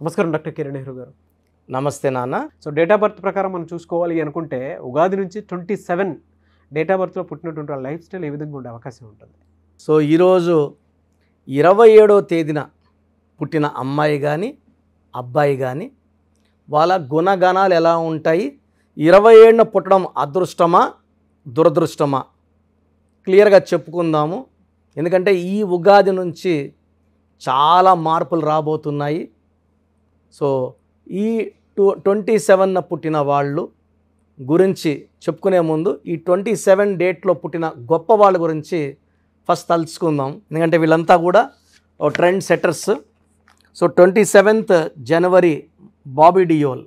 నమస్కారం డాక్టర్ కిరణ్ నెహ్రూ గారు. నమస్తే నాన్న. సో డేట్ ఆఫ్ బర్త్ ప్రకారం మనం చూసుకోవాలి అనుకుంటే ఉగాది నుంచి 27 డేట్ ఆఫ్ బర్త్లో పుట్టినటువంటి వాళ్ళ లైఫ్ స్టైల్ ఏ విధంగా ఉండే అవకాశం ఉంటుంది? సో ఈరోజు 27వ తేదీన పుట్టిన అమ్మాయి కానీ అబ్బాయి కానీ వాళ్ళ గుణగణాలు ఎలా ఉంటాయి, 27న పుట్టడం అదృష్టమా దురదృష్టమా క్లియర్గా చెప్పుకుందాము. ఎందుకంటే ఈ ఉగాది నుంచి చాలా మార్పులు రాబోతున్నాయి. సో ఈ 27న పుట్టిన వాళ్ళు గురించి చెప్పుకునే ముందు ఈ 27 డేట్లో పుట్టిన గొప్ప వాళ్ళ గురించి ఫస్ట్ తలుచుకుందాం. ఎందుకంటే వీళ్ళంతా కూడా ట్రెండ్ సెట్టర్స్. సో 27th జనవరి బాబీ డియోల్,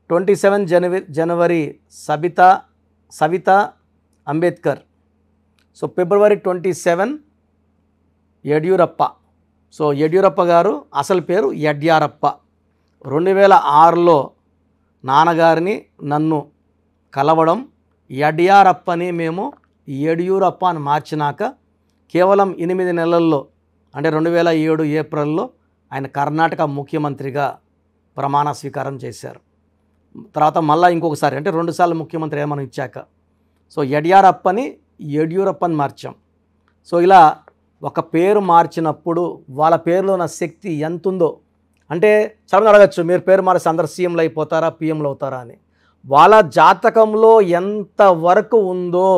27 జనవరి Savitha Ambedkar. So February 27 Yediyurappa. So Yediyurappa గారు అసలు పేరు యడ్యారప్ప. 2006లో నాన్నగారిని నన్ను కలవడం, యడ్యారప్పని మేము యడ్యూరప్ప అని మార్చినాక కేవలం 8 నెలల్లో అంటే 2007 ఏప్రిల్లో ఆయన కర్ణాటక ముఖ్యమంత్రిగా ప్రమాణ స్వీకారం చేశారు. తర్వాత మళ్ళీ ఇంకొకసారి అంటే 2 సార్లు ముఖ్యమంత్రి మనం ఇచ్చాక సో యడ్యారప్పని యడ్యూరప్పని మార్చాం. సో ఇలా ఒక పేరు మార్చినప్పుడు వాళ్ళ పేరులో ఉన్న శక్తి ఎంత ఉందో, అంటే చాలా అడగచ్చు మీరు పేరు మారిస్తే అందరు సీఎంలు అయిపోతారా పిఎంలు అవుతారా అని. వాళ్ళ జాతకంలో ఎంత వరకు ఉందో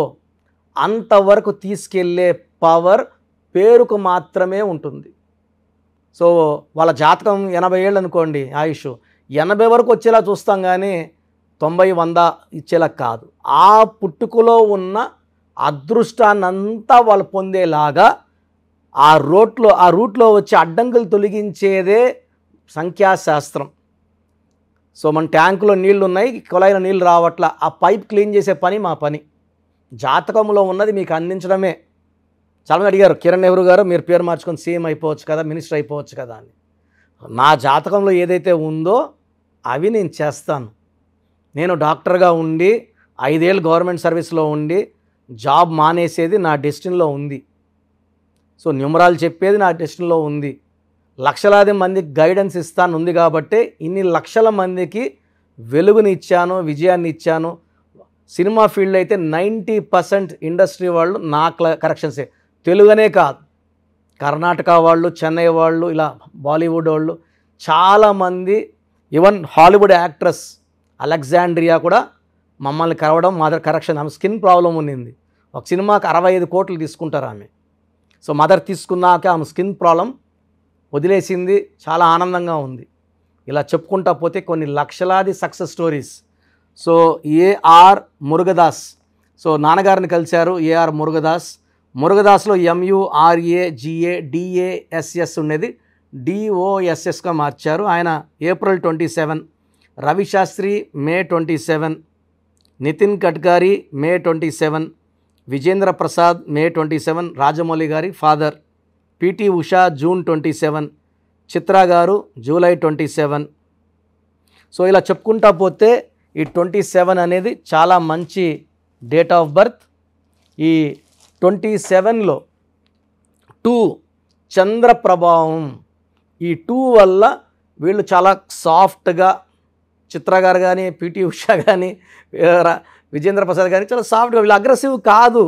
అంతవరకు తీసుకెళ్ళే పవర్ పేరుకు మాత్రమే ఉంటుంది. సో వాళ్ళ జాతకం 80 ఏళ్ళు అనుకోండి ఆయుష్, 80 వరకు వచ్చేలా చూస్తాం కానీ 90, 100 ఇచ్చేలా కాదు. ఆ పుట్టుకలో ఉన్న అదృష్టాన్నంతా వాళ్ళు పొందేలాగా ఆ రూట్లో వచ్చి అడ్డంకులు తొలగించేదే సంఖ్యాశాస్త్రం. సో మన ట్యాంకులో నీళ్లు ఉన్నాయి, కుళాయిలో నీళ్ళు రావట్ల, ఆ పైప్ క్లీన్ చేసే పని మా పని. జాతకంలో ఉన్నది మీకు అందించడమే. చాలామంది అడిగారు కిరణ్ నెహ్రూ గారు మీరు పేరు మార్చుకొని సీఎం అయిపోవచ్చు కదా, మినిస్టర్ అయిపోవచ్చు కదా అని. నా జాతకంలో ఏదైతే ఉందో అవి నేను చేస్తాను. నేను డాక్టర్గా ఉండి 5 ఏళ్ళు గవర్నమెంట్ సర్వీస్లో ఉండి జాబ్ మానేసేది నా డెస్టినీలో ఉంది. సో న్యూమరాలు చెప్పేది నా డెస్టినీలో ఉంది. లక్షలాది మందికి గైడెన్స్ ఇస్తాను ఉంది కాబట్టి ఇన్ని లక్షల మందికి వెలుగుని ఇచ్చాను, విజయాన్ని ఇచ్చాను. సినిమా ఫీల్డ్ అయితే 90% ఇండస్ట్రీ వాళ్ళు నా కరెక్షన్సే. తెలుగునే కాదు, కర్ణాటక వాళ్ళు, చెన్నై వాళ్ళు, ఇలా బాలీవుడ్ వాళ్ళు చాలామంది, ఈవెన్ హాలీవుడ్ యాక్ట్రెస్ అలెగ్జాండ్రియా కూడా మమ్మల్ని కలవడం, మదర్ కరెక్షన్. ఆమె స్కిన్ ప్రాబ్లం ఉన్నింది, ఒక సినిమాకి 65 కోట్లు తీసుకుంటారు ఆమె. సో మదర్ తీసుకున్నాక ఆమె స్కిన్ ప్రాబ్లం వదిలేసింది, చాలా ఆనందంగా ఉంది. ఇలా చెప్పుకుంటా పోతే కొన్ని లక్షలాది success stories. So AR Murugadoss, so నాన్నగారిని కలిశారు ఏఆర్ మురుగదాస్లో MURAGADASS ఉండేది DOSSగా మార్చారు. ఆయన ఏప్రిల్ 27, రవిశాస్త్రి మే 27, నితిన్ గడ్కరీ మే 27, విజేంద్ర ప్రసాద్ మే 27, రాజమౌళి గారి father, PT Usha June 27, Chitra గారు జూలై 27. సో ఇలా చెప్పుకుంటా పోతే ఈ 27 అనేది చాలా మంచి డేట్ ఆఫ్ బర్త్. ఈ 27లో 2 చంద్ర ప్రభావం. ఈ 2 వల్ల వీళ్ళు చాలా సాఫ్ట్గా, చిత్ర గారు కానీ పిటి ఉషా కానీ విజేంద్ర ప్రసాద్ కానీ చాలా సాఫ్ట్గా, వీళ్ళు అగ్రెసివ్ కాదు,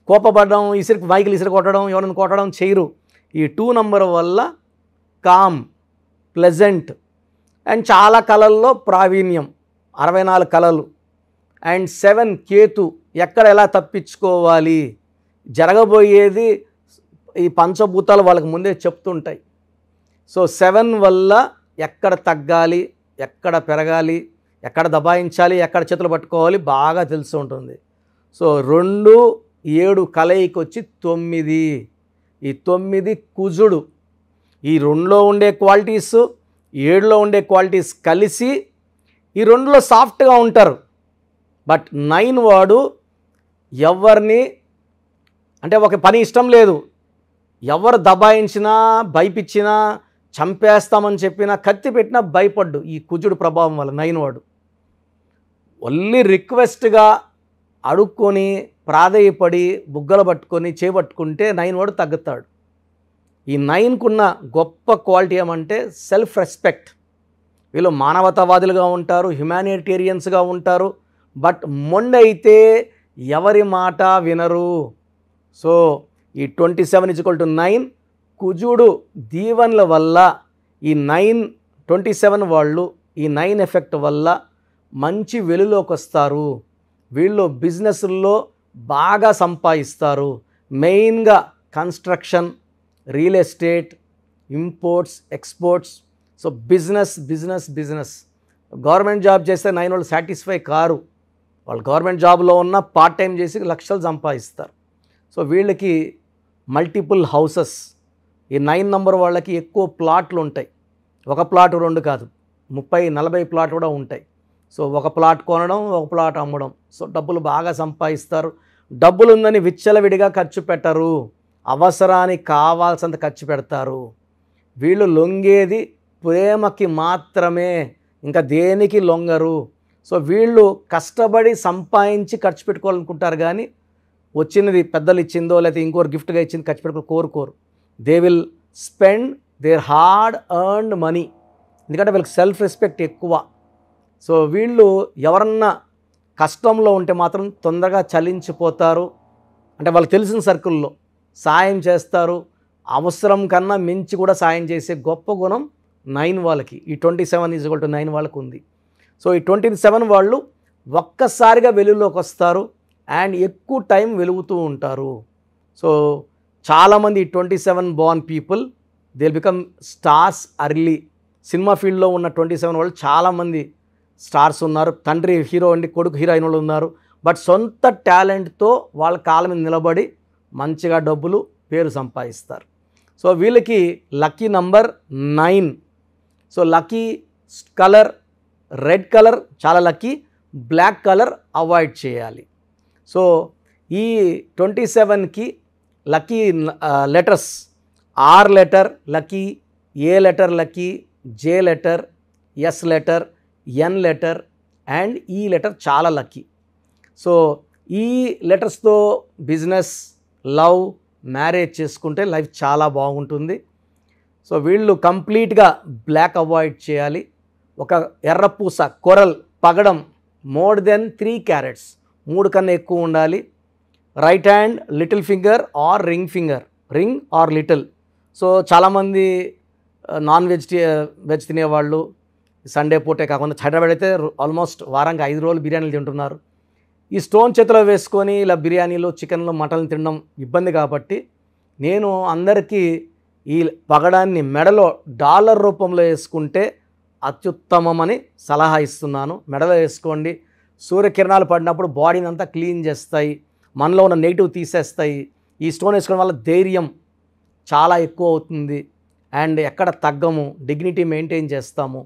కోపపడడం, మైకిల్ ఇసిరి కొట్టడం, ఎవరిని కొట్టడం చేయరు. ఈ 2 నంబర్ వల్ల కామ్, ప్లెజెంట్ అండ్ చాలా కళల్లో ప్రావీణ్యం, 64 కళలు. అండ్ 7 కేతు, ఎక్కడ ఎలా తప్పించుకోవాలి, జరగబోయేది ఈ పంచభూతాలు వాళ్ళకి ముందే చెప్తుంటాయి. సో 7 వల్ల ఎక్కడ తగ్గాలి, ఎక్కడ పెరగాలి, ఎక్కడ దబాయించాలి, ఎక్కడ చేతులు పట్టుకోవాలి బాగా తెలిసి ఉంటుంది. సో 2, 7 కలయికి వచ్చి 9. ఈ 9 కుజుడు. ఈ 2లో ఉండే క్వాలిటీస్ 7లో ఉండే క్వాలిటీస్ కలిసి ఈ 2లో సాఫ్ట్గా ఉంటారు. బట్ 9 వాడు ఎవరిని అంటే ఒక పని ఇష్టం లేదు, ఎవరు దబాయించినా, భయపించినా, చంపేస్తామని చెప్పినా, కత్తి పెట్టినా భయపడ్డు. ఈ కుజుడు ప్రభావం వల్ల 9 వాడు ఓన్లీ రిక్వెస్ట్గా అడుక్కొని ప్రాధేయపడి బుగ్గలు పట్టుకొని చేపట్టుకుంటే 9 వాడు తగ్గుతాడు. ఈ 9కున్న గొప్ప క్వాలిటీ ఏమంటే సెల్ఫ్ రెస్పెక్ట్. వీళ్ళు మానవతావాదులుగా ఉంటారు, హ్యుమానిటేరియన్స్గా ఉంటారు. బట్ మొండి అయితే ఎవరి మాట వినరు. సో ఈ 27 = 9 కుజుడు దీవెనల వల్ల ఈ 27 వాళ్ళు ఈ 9 ఎఫెక్ట్ వల్ల మంచి వెలుగులోకి వస్తారు. వీళ్ళు బిజినెస్ల్లో బాగా సంపాదిస్తారు. మెయిన్గా construction, real estate, imports, exports. So business. Government job చేస్తే 9 వాళ్ళు సాటిస్ఫై కారు. వాళ్ళు గవర్నమెంట్ జాబ్లో ఉన్న పార్ట్ టైం చేసి లక్షలు సంపాదిస్తారు. సో వీళ్ళకి మల్టిపుల్ హౌసెస్, ఈ 9 నంబర్ వాళ్ళకి ఎక్కువ ప్లాట్లు ఉంటాయి. ఒక ప్లాట్ 2 కాదు, 30-40 ప్లాట్ కూడా ఉంటాయి. సో ఒక ప్లాట్ కొనడం, ఒక ప్లాట్ అమ్మడం. సో డబ్బులు బాగా సంపాదిస్తారు. డబ్బులు ఉందని విచ్చలవిడిగా ఖర్చు పెట్టరు, అవసరానికి కావాల్సినంత ఖర్చు పెడతారు. వీళ్ళు లొంగేది ప్రేమకి మాత్రమే, ఇంకా దేనికి లొంగరు. సో వీళ్ళు కష్టపడి సంపాదించి ఖర్చు పెట్టుకోవాలనుకుంటారు, కానీ వచ్చినది పెద్దలు ఇచ్చిందో లేకపోతే ఇంకోరు గిఫ్ట్గా ఇచ్చింది ఖర్చు పెట్టుకో కోరుకోరు. They will spend there hard earned money. ఎందుకంటే వీళ్ళకి సెల్ఫ్ రెస్పెక్ట్ ఎక్కువ. సో వీళ్ళు ఎవరన్నా కష్టంలో ఉంటే మాత్రం తొందరగా చలించిపోతారు. అంటే వాళ్ళకి తెలిసిన సర్కిల్లో సాయం చేస్తారు. అవసరం కన్నా మించి కూడా సాయం చేసే గొప్ప గుణం 9 వాళ్ళకి, ఈ 27 = 9 వాళ్ళకు ఉంది. సో ఈ 27 వాళ్ళు ఒక్కసారిగా వెలుగులోకి వస్తారు అండ్ ఎక్కువ టైం వెలుగుతూ ఉంటారు. సో చాలామంది 27 born people they will become stars early. Cinema ఫీల్డ్లో ఉన్న 27 వాళ్ళు చాలామంది స్టార్స్ ఉన్నారు. తండ్రి హీరో అండి, కొడుకు హీరోయిన్ వాళ్ళు ఉన్నారు. బట్ సొంత టాలెంట్తో వాళ్ళ కాళ్ళ మీద నిలబడి మంచిగా డబ్బులు పేరు సంపాదిస్తారు. సో వీళ్ళకి lucky number 9. So lucky colour red colour చాలా లక్కీ, బ్లాక్ కలర్ అవాయిడ్ చేయాలి. సో ఈ 27కి lucky letters or letter lucky, A letter lucky, J letter, S letter, N letter and E letter చాలా లక్కీ. సో ఈ లెటర్స్తో business, love, marriage చేసుకుంటే life చాలా బాగుంటుంది. సో వీళ్ళు కంప్లీట్గా బ్లాక్ అవాయిడ్ చేయాలి. ఒక ఎర్రపూస, కొరల్, పగడం మోర్ దెన్ 3 carats, 3 కన్నా ఎక్కువ ఉండాలి. Right hand little finger or ring finger, ring or little. So చాలామంది వెజ్ తినేవాళ్ళు సండే పూటే కాకుండా హైదరాబాద్ అయితే ఆల్మోస్ట్ వారానికి 5 రోజులు బిర్యానీలు తింటున్నారు. ఈ స్టోన్ చేతిలో వేసుకొని ఇలా బిర్యానీలు, చికెన్లు, మటన్లు తినడం ఇబ్బంది కాబట్టి నేను అందరికీ ఈ పగడాన్ని మెడలో డాలర్ రూపంలో వేసుకుంటే అత్యుత్తమమని సలహా ఇస్తున్నాను. మెడలో వేసుకోండి. సూర్యకిరణాలు పడినప్పుడు బాడీని అంతా క్లీన్ చేస్తాయి, మనలో ఉన్న నెగిటివ్ తీసేస్తాయి. ఈ స్టోన్ వేసుకోవడం వల్ల ధైర్యం చాలా ఎక్కువ అవుతుంది అండ్ ఎక్కడ తగ్గము, డిగ్నిటీ మెయింటైన్ చేస్తాము.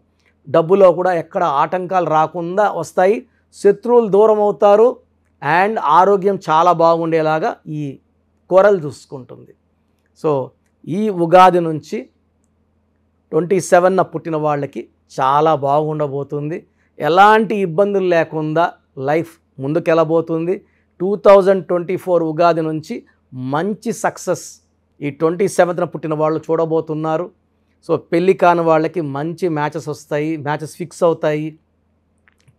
డబ్బులో కూడా ఎక్కడ ఆటంకాలు రాకుండా వస్తాయి, శత్రువులు దూరం అవుతారు అండ్ ఆరోగ్యం చాలా బాగుండేలాగా ఈ కోరలు చూసుకుంటుంది. సో ఈ ఉగాది నుంచి 27న పుట్టిన వాళ్ళకి చాలా బాగుండబోతుంది. ఎలాంటి ఇబ్బందులు లేకుండా లైఫ్ ముందుకెళ్ళబోతుంది. 2024 ఉగాది నుంచి మంచి సక్సెస్ ఈ 27న పుట్టిన వాళ్ళు చూడబోతున్నారు. సో పెళ్ళి కాని వాళ్ళకి మంచి మ్యాచెస్ వస్తాయి, మ్యాచెస్ ఫిక్స్ అవుతాయి.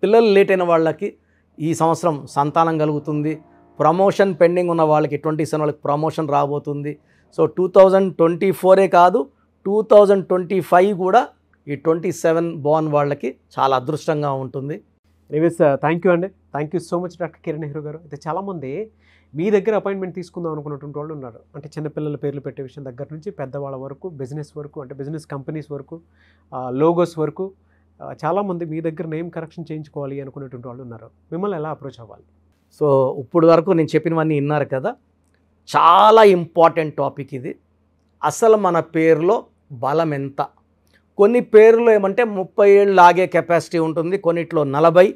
పిల్లలు లేట్ అయిన వాళ్ళకి ఈ సంవత్సరం సంతానం కలుగుతుంది. ప్రమోషన్ పెండింగ్ ఉన్న వాళ్ళకి 27 వాళ్ళకి ప్రమోషన్ రాబోతుంది. సో 2024 కాదు 2025 కూడా ఈ 27 born వాళ్ళకి చాలా అదృష్టంగా ఉంటుంది. ఎనీవేస్ థ్యాంక్ యూ అండి. Thank you so much doctor Kiran Nehru గారు. అయితే చాలామంది మీ దగ్గర అపాయింట్మెంట్ తీసుకుందాం అనుకున్నటువంటి వాళ్ళు ఉన్నారు. అంటే చిన్నపిల్లల పేర్లు పెట్టే విషయం దగ్గర నుంచి పెద్దవాళ్ళ వరకు, బిజినెస్ వరకు, అంటే బిజినెస్ కంపెనీస్ వరకు, లోగోస్ వరకు చాలామంది మీ దగ్గర నేమ్ కరెక్షన్ చేయించుకోవాలి అనుకునేటువంటి వాళ్ళు ఉన్నారు. మిమ్మల్ని ఎలా అప్రోచ్ అవ్వాలి? సో ఇప్పుడు వరకు నేను చెప్పినవన్నీ విన్నారు కదా, చాలా ఇంపార్టెంట్ టాపిక్ ఇది. అసలు మన పేరులో బలం ఎంత? కొన్ని పేర్లు ఏమంటే 30 ఏళ్ళు లాగే కెపాసిటీ ఉంటుంది, కొన్నిట్లో 40,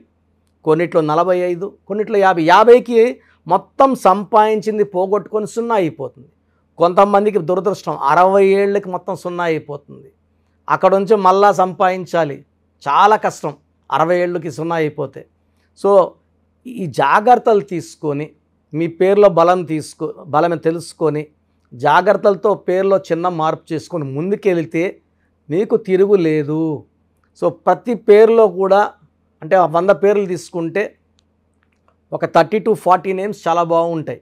కొన్నిట్లో 45, కొన్నిట్లో 50. 50కి మొత్తం సంపాదించింది పోగొట్టుకొని 0 అయిపోతుంది. కొంతమందికి దురదృష్టం 60 ఏళ్ళకి మొత్తం 0 అయిపోతుంది. అక్కడ నుంచి మళ్ళా సంపాదించాలి, చాలా కష్టం 60 ఏళ్ళకి 0 అయిపోతే. సో ఈ జాగ్రత్తలు తీసుకొని మీ పేరులో బలం తెలుసుకొని జాగ్రత్తలతో పేరులో చిన్న మార్పు చేసుకొని ముందుకెళ్తే మీకు తిరుగు లేదు. సో ప్రతి పేరులో కూడా అంటే 100 పేర్లు తీసుకుంటే ఒక 30 to 40 నేమ్స్ చాలా బాగుంటాయి,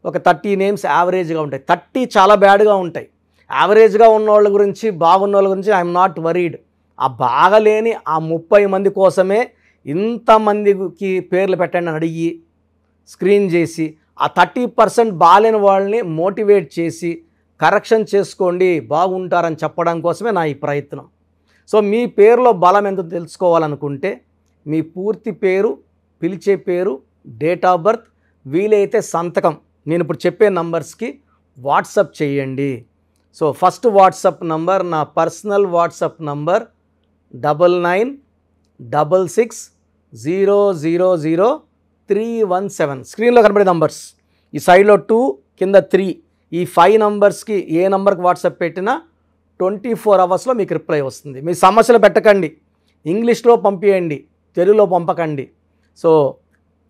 ఒక 30 నేమ్స్ యావరేజ్గా ఉంటాయి, 30 చాలా బ్యాడ్గా ఉంటాయి. యావరేజ్గా ఉన్న వాళ్ళ గురించి, బాగున్న వాళ్ళ గురించి ఐఎమ్ నాట్ వరీడ్. ఆ బాగలేని ఆ 30 మంది కోసమే ఇంతమందికి పేర్లు పెట్టండి అని అడిగి స్క్రీన్ చేసి ఆ 30% బాలేని వాళ్ళని మోటివేట్ చేసి కరెక్షన్ చేసుకోండి బాగుంటారని చెప్పడం కోసమే నా ఈ ప్రయత్నం. సో మీ పేరులో బలం ఎంతో తెలుసుకోవాలనుకుంటే మీ పూర్తి పేరు, పిలిచే పేరు, డేట్ ఆఫ్ బర్త్, వీలైతే సంతకం నేను ఇప్పుడు చెప్పే నంబర్స్కి వాట్సప్ చేయండి. సో ఫస్ట్ వాట్సప్ నంబర్ నా పర్సనల్ వాట్సప్ నంబర్ 9966000317. స్క్రీన్లో కనబడే నంబర్స్, ఈ సైడ్లో 2 కింద 3, ఈ 5 నంబర్స్కి ఏ నంబర్కి వాట్సాప్ పెట్టినా 24 అవర్స్లో మీకు రిప్లై వస్తుంది. మీ సమస్యలు పెట్టకండి, ఇంగ్లీష్లో పంపించండి, తెలుగులో పంపకండి. So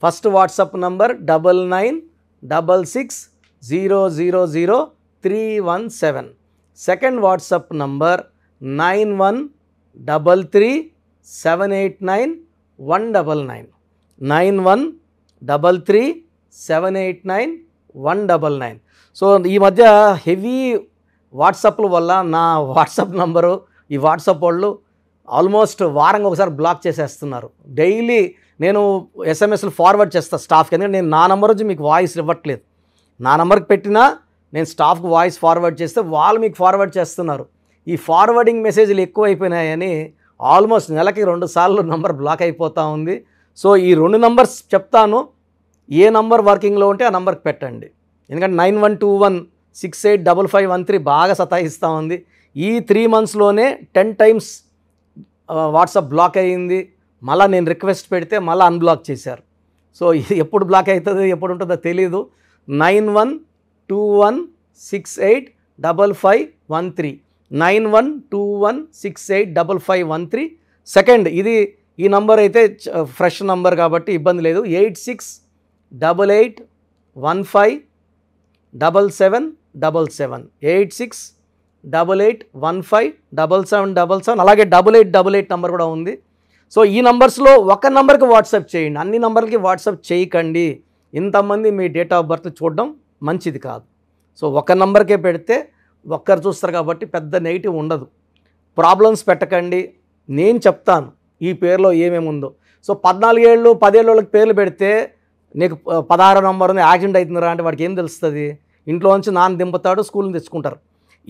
first WhatsApp number 9966000317. Second WhatsApp number 9133789199 9133789199. So ఈ మధ్య హెవీ వాట్సాప్ల వల్ల నా వాట్సాప్ నంబరు ఈ వాట్సాప్ వాళ్ళు ఆల్మోస్ట్ వారంగా ఒకసారి బ్లాక్ చేసేస్తున్నారు. డైలీ నేను ఎస్ఎంఎస్లు ఫార్వర్డ్ చేస్తాను స్టాఫ్కి, ఎందుకంటే నేను నా నెంబర్ నుంచి మీకు వాయిస్ ఇవ్వట్లేదు. నా నెంబర్కి పెట్టినా నేను స్టాఫ్కి వాయిస్ ఫార్వర్డ్ చేస్తే వాళ్ళు మీకు ఫార్వర్డ్ చేస్తున్నారు. ఈ ఫార్వర్డింగ్ మెసేజ్లు ఎక్కువైపోయినాయని ఆల్మోస్ట్ నెలకి 2 సార్లు నంబర్ బ్లాక్ అయిపోతూ ఉంది. సో ఈ 2 నంబర్స్ చెప్తాను, ఏ నంబర్ వర్కింగ్లో ఉంటే ఆ నెంబర్కి పెట్టండి. ఎందుకంటే 9121685513 బాగా సతాయిస్తూ ఉంది. ఈ 3 monthsలోనే 10 times వాట్సాప్ బ్లాక్ అయ్యింది. మళ్ళీ నేను రిక్వెస్ట్ పెడితే మళ్ళీ అన్బ్లాక్ చేశారు. సో ఇది ఎప్పుడు బ్లాక్ అవుతుందో ఎప్పుడు ఉంటుందో తెలీదు. 9121685513 9121685513. సెకండ్ ఇది ఈ నంబర్ అయితే ఫ్రెష్ నంబర్ కాబట్టి ఇబ్బంది లేదు. 8688157777 8688157777. అలాగే 8888 నంబర్ కూడా ఉంది. సో ఈ నంబర్స్లో ఒక నంబర్కి వాట్సాప్ చేయండి, అన్ని నంబర్లకి వాట్సాప్ చేయకండి. ఇంతమంది మీ డేట్ ఆఫ్ బర్త్ చూడడం మంచిది కాదు. సో ఒక నంబర్కే పెడితే ఒక్కరు చూస్తారు కాబట్టి పెద్ద నెగిటివ్ ఉండదు. ప్రాబ్లమ్స్ పెట్టకండి, నేను చెప్తాను ఈ పేరులో ఏమేమి ఉందో. సో 14 ఏళ్ళు 10 ఏళ్ళ వాళ్ళకి పేర్లు పెడితే నీకు 16 నంబర్ ఉంది యాక్సిడెంట్ అవుతుందిరా అంటే వాడికి ఏం తెలుస్తుంది? ఇంట్లో నుంచి నాన్న దింపుతాడు, స్కూల్ని తెచ్చుకుంటారు.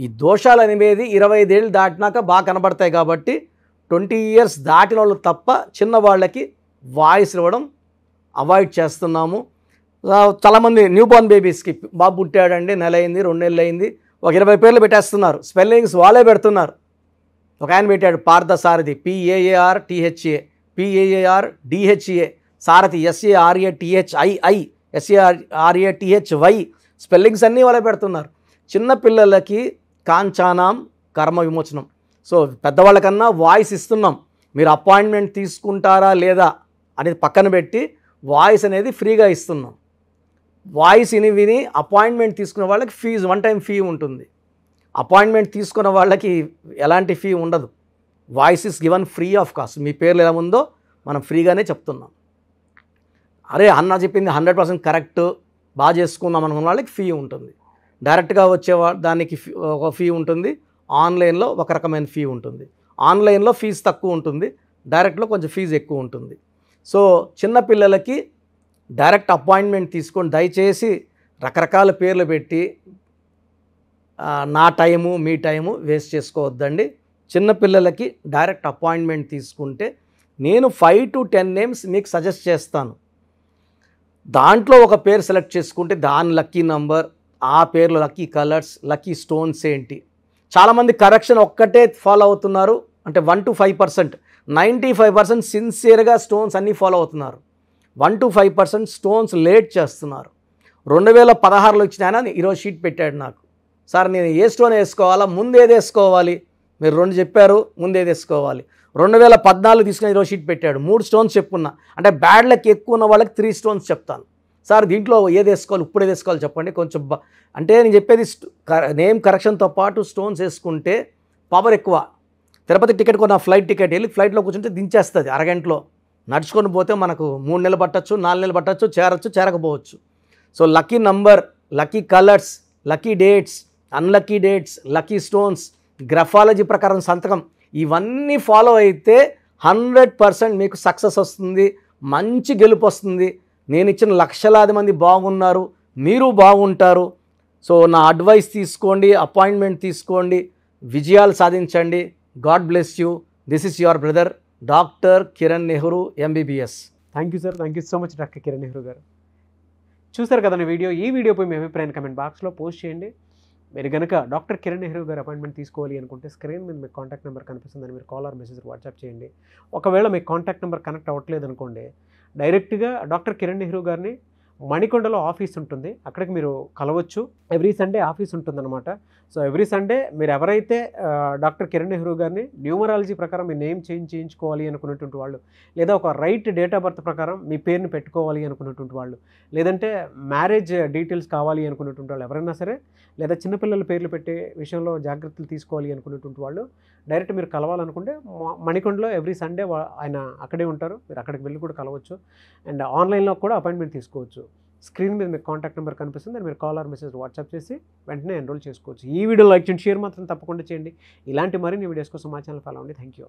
ఈ దోషాలు అనేవి 25 ఏళ్ళు దాటినాక బాగా కనబడతాయి కాబట్టి 20 years దాటిన వాళ్ళు తప్ప చిన్న వాళ్ళకి వాయిస్ ఇవ్వడం అవాయిడ్ చేస్తున్నాము. చాలామంది న్యూ బోర్న్ బేబీస్కి బాబు పుట్టాడండి, నెల అయింది, 2 నెలలు అయింది, ఒక 20 పేర్లు పెట్టేస్తున్నారు. స్పెల్లింగ్స్ వాళ్ళే పెడుతున్నారు. ఒక ఆయన పెట్టాడు పార్థసారథి, PAARTHA, PAARDHA, సారథి SARATHII, SARATHY. స్పెల్లింగ్స్ అన్నీ వాళ్ళే పెడుతున్నారు. చిన్నపిల్లలకి కాంచానాం కర్మ విమోచనం. సో పెద్దవాళ్ళకన్నా వాయిస్ ఇస్తున్నాం. మీరు అపాయింట్మెంట్ తీసుకుంటారా లేదా అనేది పక్కన పెట్టి వాయిస్ అనేది ఫ్రీగా ఇస్తున్నాం. వాయిస్ విని అపాయింట్మెంట్ తీసుకునే వాళ్ళకి ఫీజు 1 time ఫీ ఉంటుంది. అపాయింట్మెంట్ తీసుకున్న వాళ్ళకి ఎలాంటి ఫీ ఉండదు. Voice is given free of cost. మీ పేర్లు ఎలా ఉందో మనం ఫ్రీగానే చెప్తున్నాం. అరే అన్న చెప్పింది 100% కరెక్ట్, బాగా చేసుకుందాం అనుకున్న వాళ్ళకి ఫీ ఉంటుంది. డైరెక్ట్గా వచ్చే దానికి ఒక ఫీ ఉంటుంది, ఆన్లైన్లో ఒక రకమైన ఫీ ఉంటుంది. ఆన్లైన్లో ఫీజు తక్కువ ఉంటుంది, డైరెక్ట్లో కొంచెం ఫీజు ఎక్కువ ఉంటుంది. సో చిన్నపిల్లలకి డైరెక్ట్ అపాయింట్మెంట్ తీసుకొని దయచేసి రకరకాల పేర్లు పెట్టి నా టైము మీ టైము వేస్ట్ చేసుకోవద్దండి. చిన్నపిల్లలకి డైరెక్ట్ అపాయింట్మెంట్ తీసుకుంటే నేను 5 to 10 నేమ్స్ మీకు సజెస్ట్ చేస్తాను. దాంట్లో ఒక పేరు సెలెక్ట్ చేసుకుంటే దాని లక్కీ నంబర్, ఆ పేర్లో లక్కీ కలర్స్, లక్కీ స్టోన్స్ ఏంటి. చాలామంది కరెక్షన్ ఒక్కటే ఫాలో అవుతున్నారు, అంటే 1 to 5%. 95% సిన్సియర్గా స్టోన్స్ అన్నీ ఫాలో అవుతున్నారు. 1 to 5% స్టోన్స్ లేట్ చేస్తున్నారు. 2016లో ఇచ్చిన ఆయన ఈరోజు షీట్ పెట్టాడు నాకు, సార్ నేను ఏ స్టోన్ వేసుకోవాలా, ముందేది వేసుకోవాలి, మీరు 2 చెప్పారు, ముందేది వేసుకోవాలి. 2014 తీసుకుని ఈరోజు షీట్ పెట్టాడు, 3 స్టోన్స్ చెప్పుకున్నా. అంటే బ్యాడ్ లక్ ఎక్కువ ఉన్న వాళ్ళకి 3 స్టోన్స్ చెప్తాను. సార్ దీంట్లో ఏది వేసుకోవాలి, ఇప్పుడు ఏది వేసుకోవాలి చెప్పండి కొంచెం. అంటే నేను చెప్పేది నేమ్ కరెక్షన్తో పాటు స్టోన్స్ వేసుకుంటే పవర్ ఎక్కువ. తిరుపతి టికెట్ కొన్న ఫ్లైట్ టికెట్ వెళ్ళి ఫ్లైట్లో కూర్చుంటే దించేస్తుంది అరగంటలో. నడుచుకొని పోతే మనకు 3 నెలలు పట్టచ్చు, 4 నెలలు పట్టచ్చు, చేరకపోవచ్చు. So lucky number, lucky colours, lucky dates, unlucky dates, lucky stones, graphology ప్రకారం సంతకం, ఇవన్నీ ఫాలో అయితే 100% మీకు సక్సెస్ వస్తుంది, మంచి గెలుపు వస్తుంది. నేను ఇచ్చిన లక్షలాది మంది బాగున్నారు, మీరు బాగుంటారు. సో నా అడ్వైస్ తీసుకోండి, అపాయింట్మెంట్ తీసుకోండి, విజయాలు సాధించండి. God bless you. This is your brother doctor Kiran Nehru MBBS. Thank you sir, thank you so much doctor Kiran Nehru garu. చూసారు కదండి వీడియో. ఈ వీడియోపై మీ అభిప్రాయాన్ని కమెంట్ బాక్స్లో పోస్ట్ చేయండి. మీరు కనుక డాక్టర్ కిరణ్ నెహ్రూ గారు అపాయింట్మెంట్ తీసుకోవాలి అనుకుంటే స్క్రీన్ మీద మీకు కాంటాక్ట్ నెంబర్ కనిపిస్తుందని మీరు కాల్ ఆర్ మెసేజ్ వాట్సాప్ చేయండి. ఒకవేళ మీకు కాంటాక్ట్ నెంబర్ కనెక్ట్ అవ్వట్లేదు అనుకోండి, డైరెక్ట్గా డాక్టర్ కిరణ్ నెహ్రూ గారిని మణికొండలో ఆఫీస్ ఉంటుంది, అక్కడికి మీరు కలవచ్చు. ఎవ్రీ సండే ఆఫీస్ ఉంటుందన్నమాట. సో ఎవ్రీ సండే మీరు ఎవరైతే డాక్టర్ కిరణ్ నెహ్రూ గారిని న్యూమరాలజీ ప్రకారం మీ నేమ్ చేయించుకోవాలి అనుకున్నటువంటి వాళ్ళు, లేదా ఒక రైట్ డేట్ ఆఫ్ బర్త్ ప్రకారం మీ పేరుని పెట్టుకోవాలి అనుకున్నటువంటి వాళ్ళు, లేదంటే మ్యారేజ్ డీటెయిల్స్ కావాలి అనుకున్నటువంటి వాళ్ళు ఎవరైనా సరే, లేదా చిన్నపిల్లల పేర్లు పెట్టే విషయంలో జాగ్రత్తలు తీసుకోవాలి అనుకున్నటువంటి వాళ్ళు డైరెక్ట్ మీరు కలవాలనుకుంటే మణికొండలో ఎవ్రీ సండే ఆయన అక్కడే ఉంటారు. మీరు అక్కడికి వెళ్ళి కూడా కలవచ్చు. అండ్ ఆన్లైన్లో కూడా అపాయింట్మెంట్ తీసుకోవచ్చు. స్క్రీన్ మీద మీకు కాంటాక్ట్ నెంబర్ కనిపిస్తుంది, మీరు కాల్ ఆర్ మెసేజ్ వాట్సాప్ చేసి వెంటనే ఎన్రోల్ చేసుకోవచ్చు. ఈ వీడియో లైక్ చేయండి, షేర్ మాత్రం తప్పకుండా చేయండి. ఇలాంటి మరిన్ని వీడియోస్ కోసం మా ఛానల్ ఫాలో అవ్వండి. Thank you.